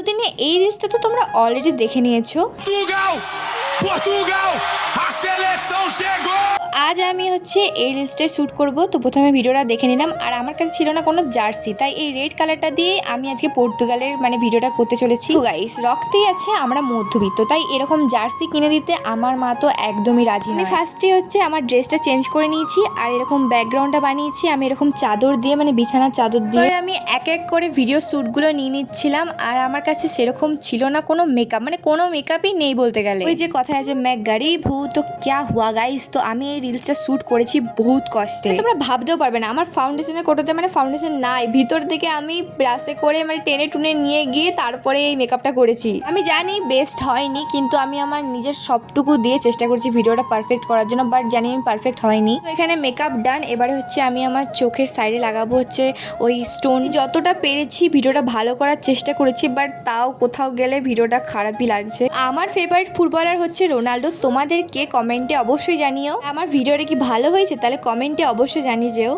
এতদিনে এই রিলসটা তো তোমরা অলরেডি দেখে নিয়েছো। Portugal, a seleção chegou! আজ আমি এই রিলসটা শ্যুট করব। তো প্রথমে ভিডিওটা দেখে নিলাম, আর আমার কাছে ছিল না কোনো জার্সি, তাই এই রেড কালারটা দিয়ে আমি আজকে পর্তুগালের ভিডিওটা করতে চলেছি। তো গাইস, রক্তেই আছে আমরা মধ্যবিত্ত, তাই এরকম জার্সি কিনে দিতে আমার মা তো একদমই রাজি। আমি ফার্স্টে আমার ড্রেসটা চেঞ্জ করে নিয়েছি, আর এরকম ব্যাকগ্রাউন্ডটা বানিয়েছি আমি এরকম চাদর দিয়ে, বিছানার চাদর দিয়ে। আমি এক এক করে ভিডিও শ্যুটগুলো নিয়ে নিচ্ছিলাম, আর আমার কাছে সেরকম ছিল না কোনো মেকআপ, কোনো মেকআপই নেই বলতে গেলে। ওই যে কথায় আছে मैं गरीब हूँ तो क्या हुआ गाइस। তো আমি এই রিলসটা শ্যুট করেছি বহুত কষ্টে, তোমরা ভাবতেও পারবে না। আমার ফাউন্ডেশনের কোটোতে ফাউন্ডেশন নাই, ভিতর থেকে আমি ব্রাশে করে টেনে টুনে নিয়ে গিয়ে তারপরে এই মেকআপটা করেছি। আমি জানি বেস্ট হয়নি, কিন্তু আমি আমার নিজের সবটুকু দিয়ে চেষ্টা করছি ভিডিওটা পারফেক্ট করার জন্য, বাট জানি আমি পারফেক্ট হয়নি। তো এখানে মেকআপ ডান। এবারে আমি আমার চোখের সাইডে লাগাবো ওই স্টোন। যতটা পেরেছি ভিডিওটা ভালো করার চেষ্টা করেছি, বাট তাও কোথাও গেলে ভিডিওটা খারাপই লাগছে। আমার ফেভারিট ফুটবলার রোনাল্ডো। তোমাদের কে কমেন্টে অবশ্যই জানিও। আমার ভিডিওটা কি ভালো হয়েছে তাহলে কমেন্টে অবশ্যই জানিয়ে যেও।